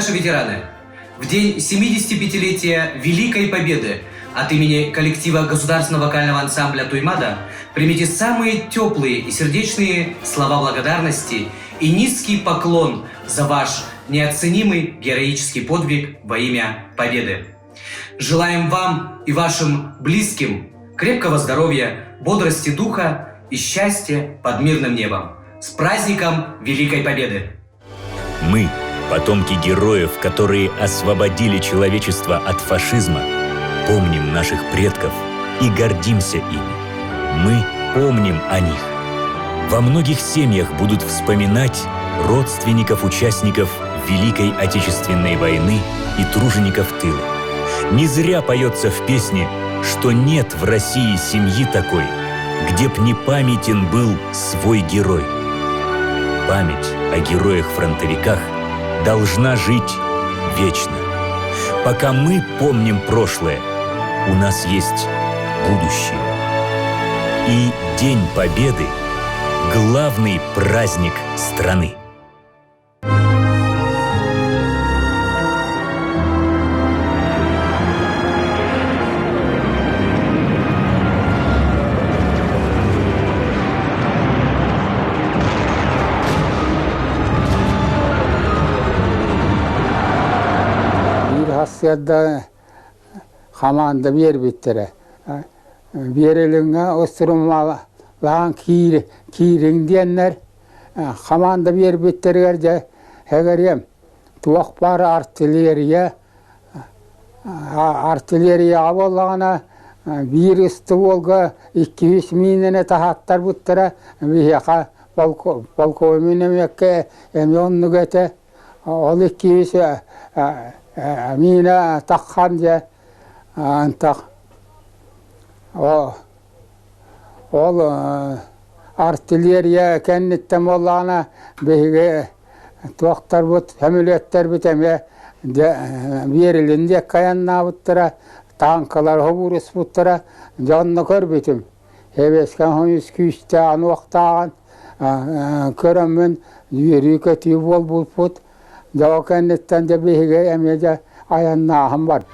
[SPEAKER 21] наши ветераны, в день 75-летия Великой Победы от имени коллектива государственного вокального ансамбля «Туймада» примите самые теплые и сердечные слова благодарности и низкий поклон за ваш неоценимый героический подвиг во имя Победы. Желаем вам и вашим близким крепкого здоровья, бодрости духа и счастья под мирным небом. С праздником Великой Победы!
[SPEAKER 3] Мы, потомки героев, которые освободили человечество от фашизма, помним наших предков и гордимся ими. Мы помним о них. Во многих семьях будут вспоминать родственников участников Великой Отечественной войны и тружеников тыла. Не зря поется в песне, что нет в России семьи такой, где б не памятен был свой герой. Память о героях-фронтовиках должна жить вечно. Пока мы помним прошлое, у нас есть будущее. И День Победы – главный праздник страны.
[SPEAKER 22] Hasyada hamanda bir bittere. Birilinge osurumma lan kirin diyenler hamanda bir bittergerce hegeriyem tuak par artilleriya avallağına bir üstü olga 200 minene tahattar bittere vihaka balkovimine mekke emyonnu gete ol 200 Amina takhanja antak ol artilleriya kennetten ollana behige tuaktar but hamiliyetler biteme verilinde kayanna butlara tankalar hoburus butlara canlı kör bitim heveskan honus küste an vaqtağan körömün yürüketi bol bulput Davakannetten de behige emece ayanna vardı.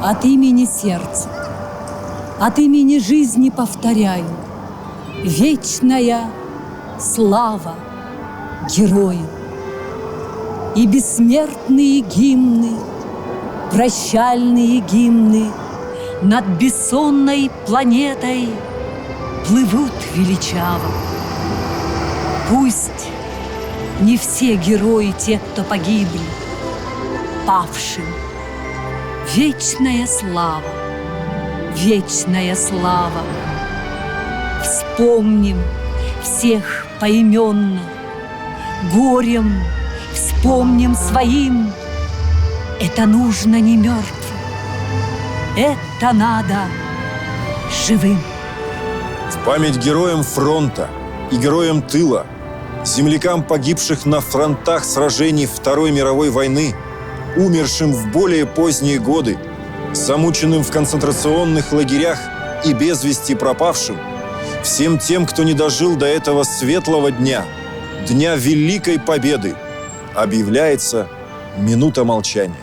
[SPEAKER 1] От имени сердца, от имени жизни повторяю: вечная слава герою. И бессмертные гимны, прощальные гимны над бессонной планетой плывут величаво. Пусть не все герои те, кто погибли, павшим вечная слава, вечная слава. Вспомним всех поименно, горем вспомним своим. Это нужно не мертвым, это надо живым.
[SPEAKER 2] В память героям фронта и героям тыла, землякам, погибших на фронтах сражений Второй мировой войны, умершим в более поздние годы, замученным в концентрационных лагерях и без вести пропавшим, всем тем, кто не дожил до этого светлого дня, Дня Великой Победы, объявляется минута молчания.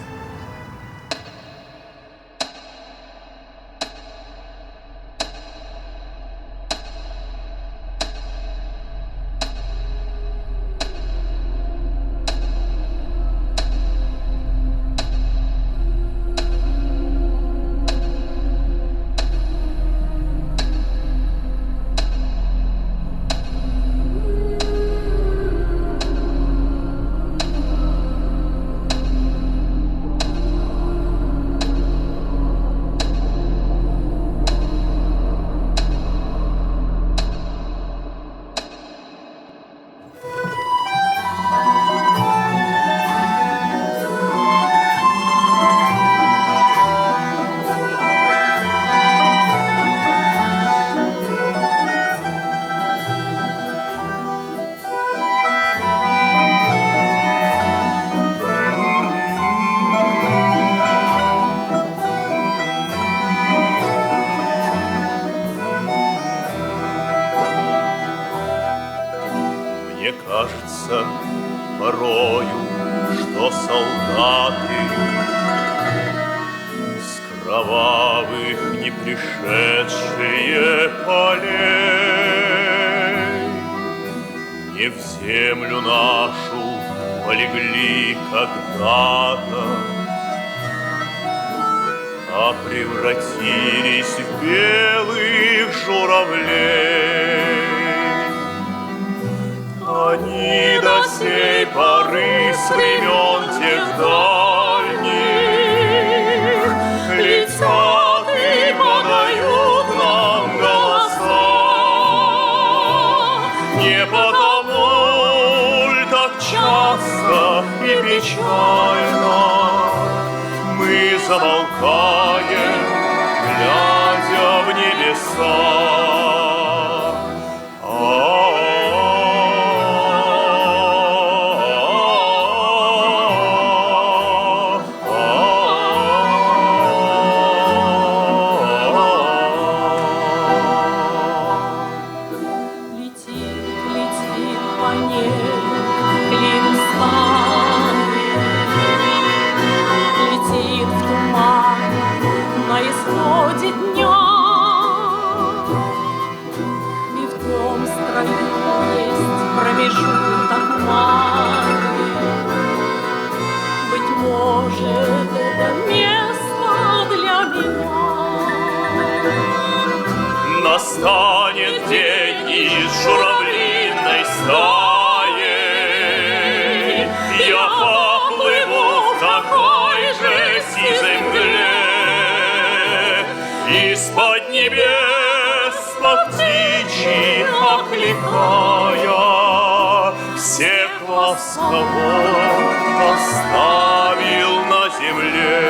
[SPEAKER 17] кажется порою, что солдаты с кровавых не пришедшие полей не в землю нашу полегли когда-то, а превратились в белых журавлей. Они до сей поры с времен тех дальних летят и подают нам голоса. Не потому ль так часто и печально мы замолкаем, глядя в небеса. Настанет день из журавлиной стаи, я поплыву в такой же сизой мгле, из-под небес по птичьи окликая, всех вас, кого оставил на земле.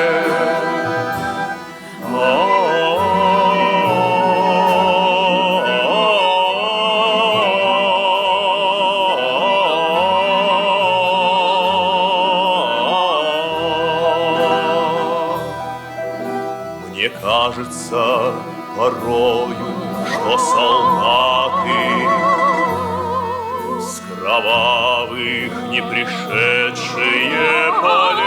[SPEAKER 17] Мне кажется порою, что солдаты с кровавых не пришедшие полей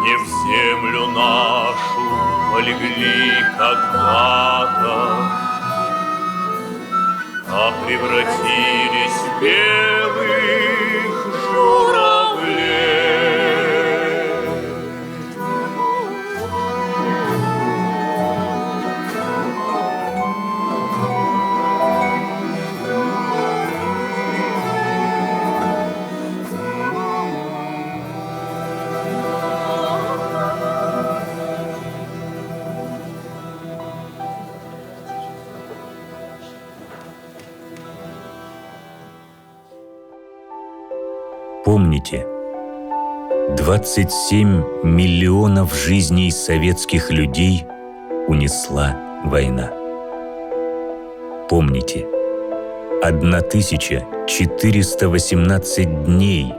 [SPEAKER 17] не в землю нашу полегли когда-то, а превратились в белых журавлей.
[SPEAKER 3] Помните, 27 миллионов жизней советских людей унесла война. Помните, 1418 дней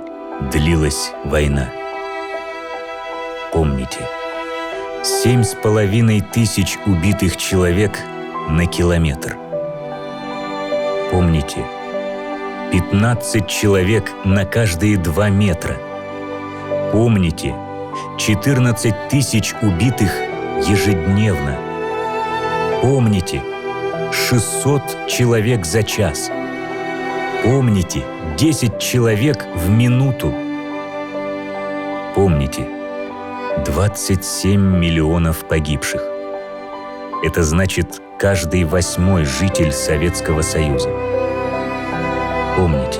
[SPEAKER 3] длилась война. Помните, 7500 убитых человек на километр. Помните, 15 человек на каждые 2 метра. Помните, 14 тысяч убитых ежедневно. Помните, 600 человек за час. Помните, 10 человек в минуту. Помните, 27 миллионов погибших. Это значит, каждый 8-й житель Советского Союза. Помните,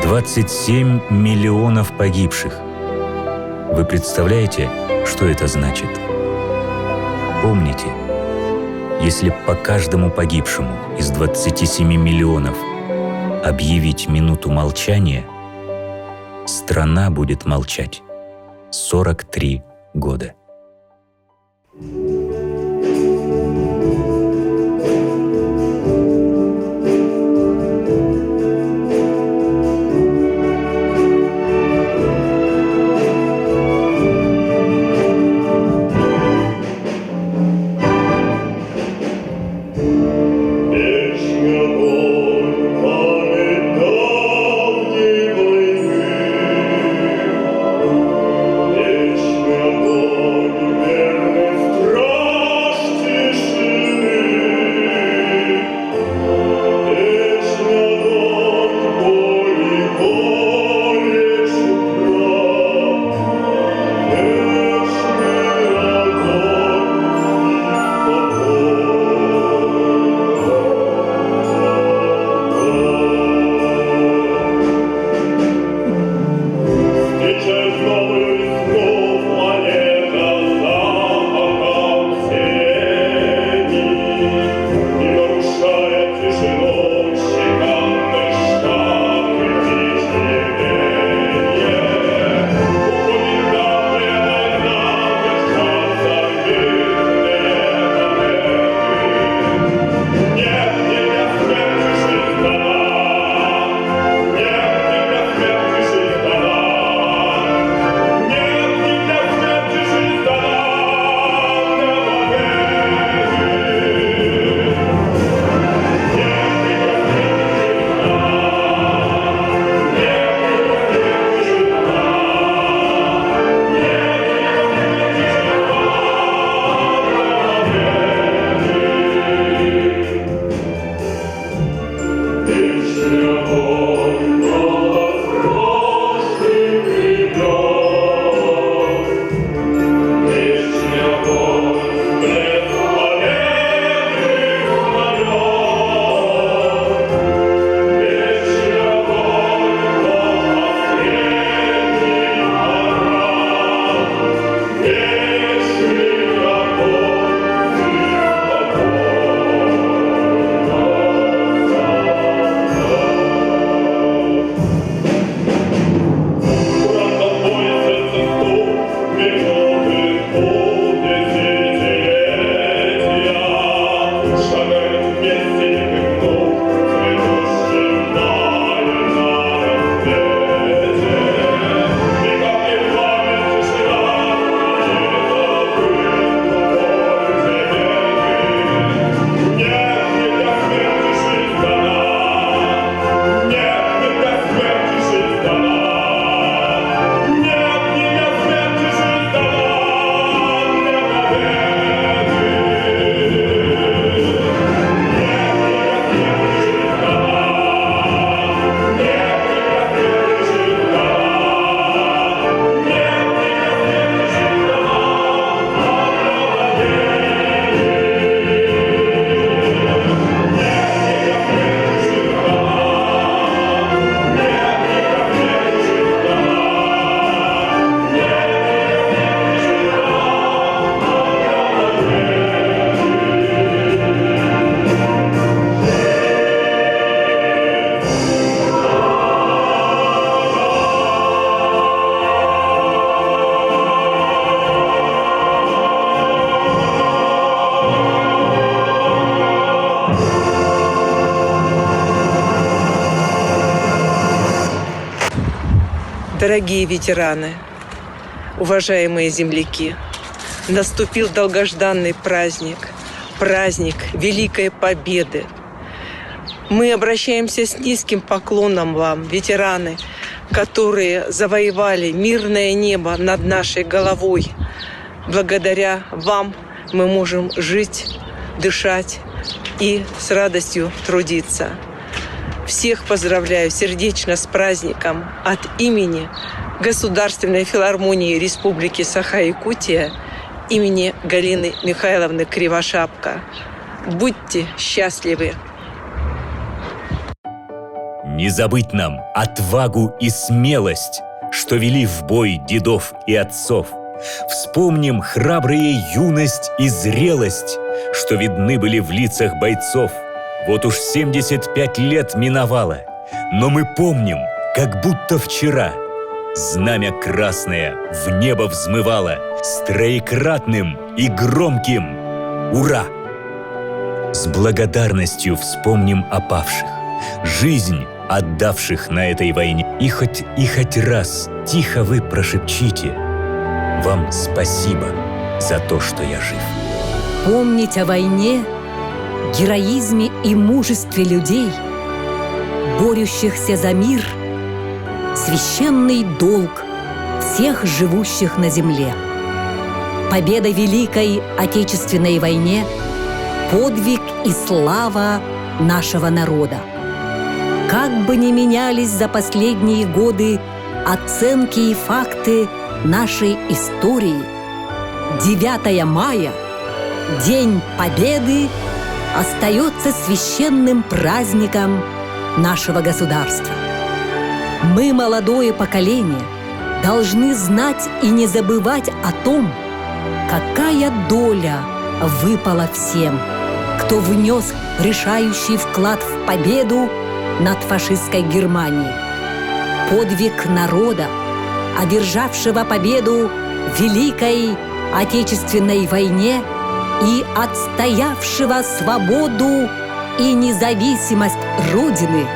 [SPEAKER 3] 27 миллионов погибших. Вы представляете, что это значит? Помните, если по каждому погибшему из 27 миллионов объявить минуту молчания, страна будет молчать 43 года.
[SPEAKER 17] Песня
[SPEAKER 6] Дорогие ветераны, уважаемые земляки, наступил долгожданный праздник, праздник Великой Победы. Мы обращаемся с низким поклоном вам, ветераны, которые завоевали мирное небо над нашей головой. Благодаря вам мы можем жить, дышать и с радостью трудиться. Всех поздравляю сердечно с праздником от имени Государственной филармонии Республики Саха-Якутия имени Галины Михайловны Кривошапко. Будьте счастливы!
[SPEAKER 3] Не забыть нам отвагу и смелость, что вели в бой дедов и отцов. Вспомним храбрые юность и зрелость, что видны были в лицах бойцов. Вот уж 75 лет миновало, но мы помним, как будто вчера знамя красное в небо взмывало с троекратным и громким «Ура!». С благодарностью вспомним о павших, жизнь отдавших на этой войне. И хоть раз тихо вы прошепчите: вам спасибо за то, что я жив.
[SPEAKER 1] Помнить о войне, героизме и мужестве людей, борющихся за мир, священный долг всех живущих на земле. Победа в Великой Отечественной войне – подвиг и слава нашего народа. Как бы ни менялись за последние годы оценки и факты нашей истории, 9 мая, День Победы, остается священным праздником нашего государства. Мы, молодое поколение, должны знать и не забывать о том, какая доля выпала всем, кто внес решающий вклад в победу над фашистской Германией. Подвиг народа, одержавшего победу в Великой Отечественной войне и отстоявшего свободу и независимость Родины,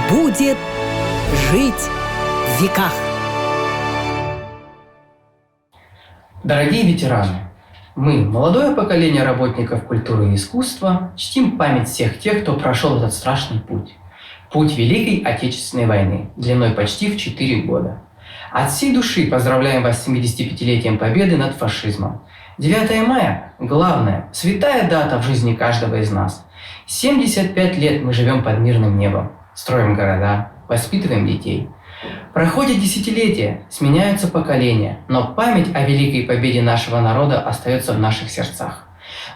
[SPEAKER 1] будет жить в веках.
[SPEAKER 7] Дорогие ветераны, мы, молодое поколение работников культуры и искусства, чтим память всех тех, кто прошел этот страшный путь. Путь Великой Отечественной войны, длиной почти в 4 года. От всей души поздравляем вас с 75-летием победы над фашизмом. 9 мая – главная, святая дата в жизни каждого из нас. 75 лет мы живем под мирным небом, строим города, воспитываем детей. Проходят десятилетия, сменяются поколения, но память о великой победе нашего народа остается в наших сердцах.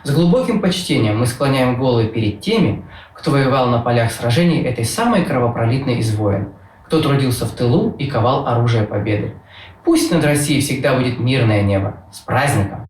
[SPEAKER 7] С глубоким почтением мы склоняем головы перед теми, кто воевал на полях сражений этой самой кровопролитной из войн, кто трудился в тылу и ковал оружие победы. Пусть над Россией всегда будет мирное небо. С праздником!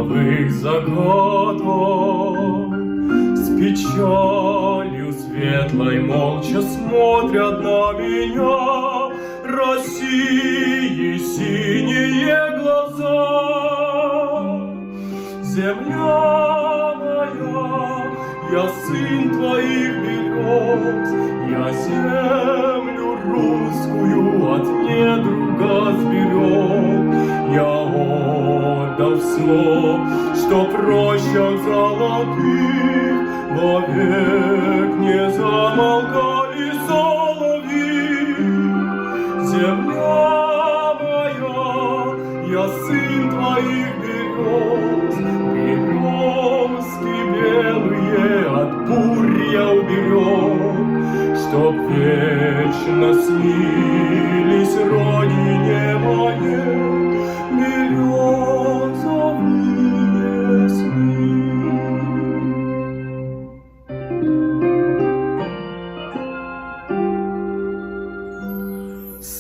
[SPEAKER 17] световых закатов. С печалью светлой молча смотрят на меня России синие глаза. Земля моя, я сын твоих берез, я землю русскую от недруга сберег. Я отдал все, что в рощах золотых, вовек не замолкали соловьи. Земля моя, я сын твоих берез, березки белые от бурь я уберег, чтоб вечно снились родине моей березовые сны.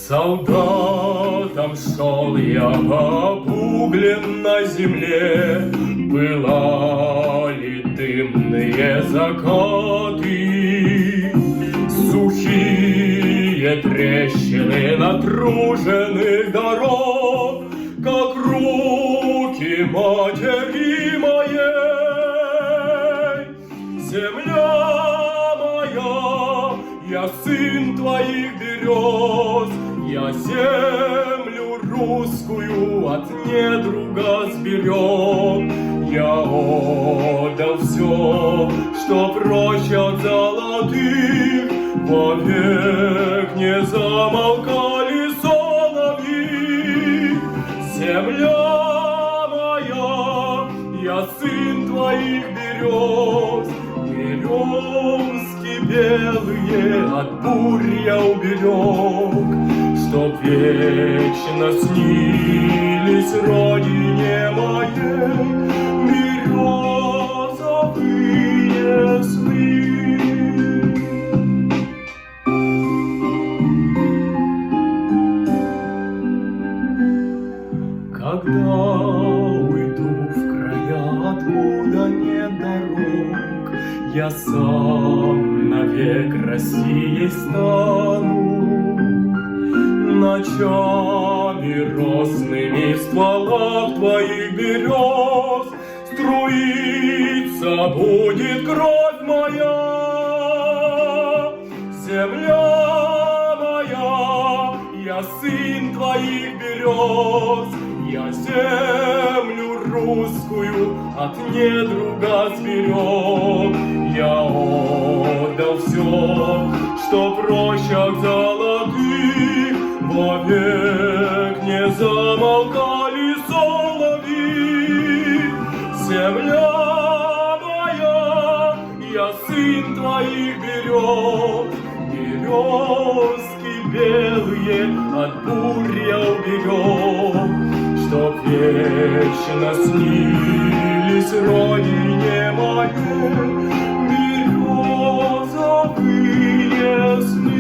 [SPEAKER 17] Солдатом шел я по обугленной земле, пылали дымные закаты, сухие трещины натруженных дорог, как руки матери моей. Земля моя, я сын твоих берез, я землю русскую от недруга сберег. Я отдал все, что в рощах золотых, вовек не замолкали соловьи. Земля моя, я сын твоих берез, березки белые от бурь я уберег, чтоб вечно снились родине моей березовые сны. Когда уйду в края, откуда нет дорог, я сам навек Россией стану. Ночами росными в стволах твоих берез струиться будет кровь моя. Земля моя, я сын твоих берез, я землю русскую от недруга сберег. Я отдал все, что в рощах золотых, вовек не замолкали соловьи. Земля моя, я сын твоих берез, березки белые от бурь я уберег, чтоб вечно снились родине моей березовые сны.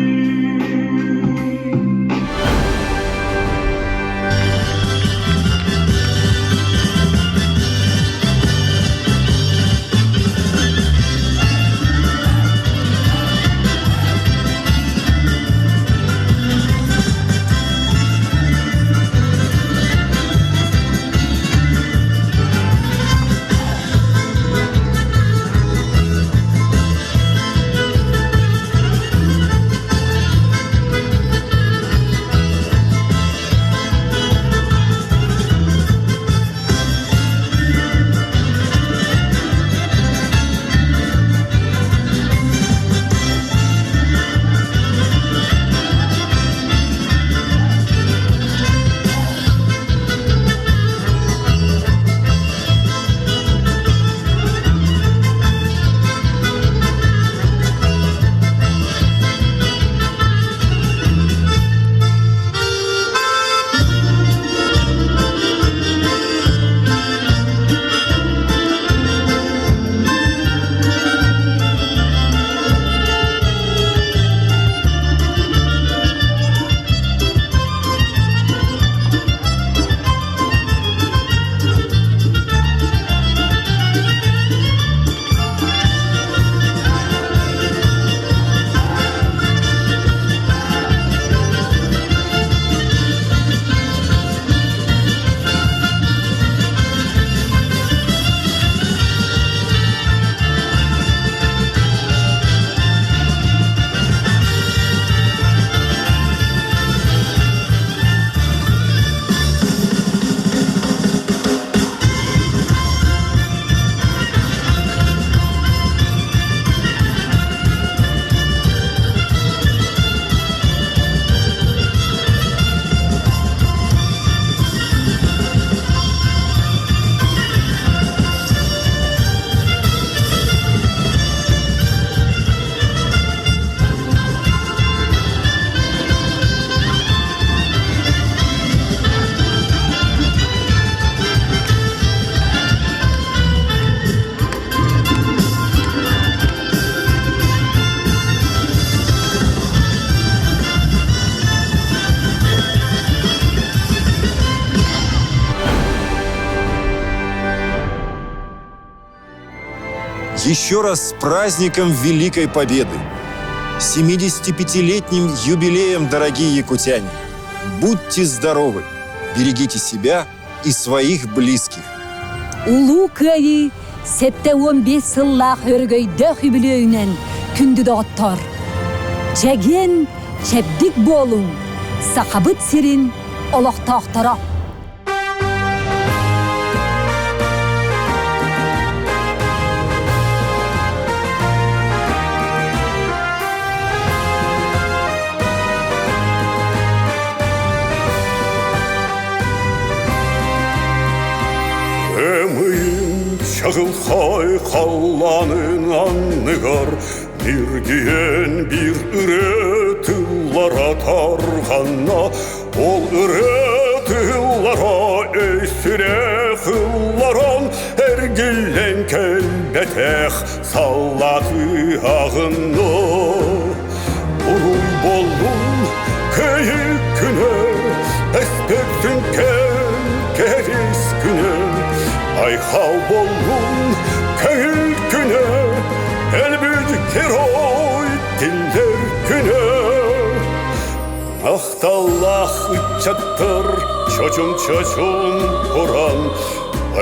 [SPEAKER 2] Еще раз с праздником Великой Победы! 75-летним юбилеем, дорогие якутяне! Будьте здоровы, берегите себя и своих близких!
[SPEAKER 1] Улукайы сетте 15 сыллах өргөйдөх юбилейнен күнді доғыттар. Чәген чәбдік болуң, сақабыт сирин олықтақтара.
[SPEAKER 17] Эмыйын чағылхай қалланын анныгар, Биргиен бир үретыллара тарғанна, Ол үретыллара өйсіре қылларан, Әргілен кәлбәтәқ саллаты ағынна. Ұлын болын көйік күні, Әспектің кән кәрес күні, Айхал болын көйік күні, Әлбүд герой дилдер күні. Ақталлах үтчаттыр чочун құран,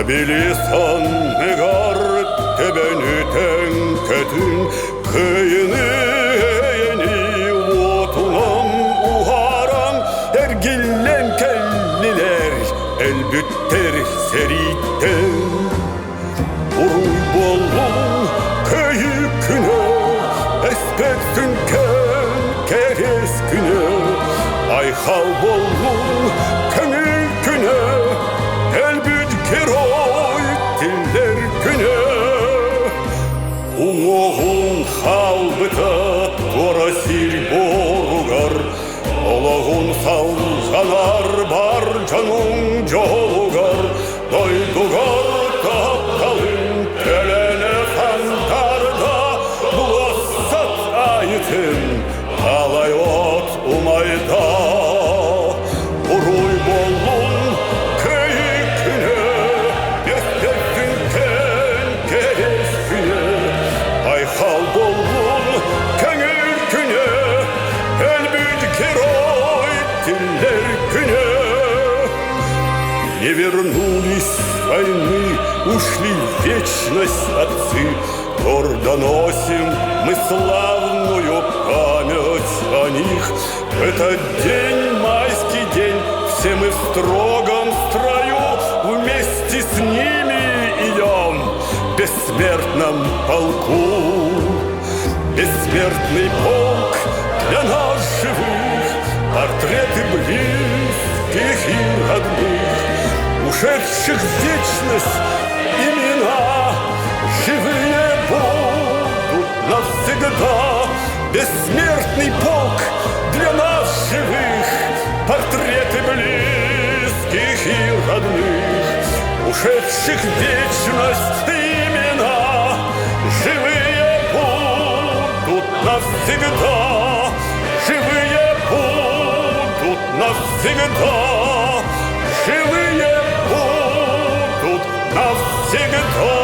[SPEAKER 17] Абелесан негар төбәнітен көтін, Көйіні ені отынан уғаран, Әргілен кәллілер әлбүттер сериттен. Ұруй болын көйік күні, Әспектің кән кәрес күні, Айхал болын көңіл күні, Әлбүд герой дилдер күні. Уңоғын халбытат орасил боругар, Олағын салғанар бар жаның жолугар, Дойдугар тапталын төлене қантарда, Бұлассат айытын алай от умайда. Ұруй болын көйік күні, Естектің кән кәрес күні, Айхал болын көңіл күні, Әлбүд герой дилдер күні. Не вернулись с войны, ушли в вечность отцы, Гордо носим мы славную память о них. В этот день, майский день, все мы в строгом строю вместе с ними идем в бессмертном полку. Бессмертный полк для нас живых, портреты близких и родных, ушедших в вечность имена, живые будут навсегда. Бессмертный полк для нас живых, портреты близких и родных, ушедших в вечность имена, живые будут навсегда. Живые будут навсегда. Живые будут навсегда.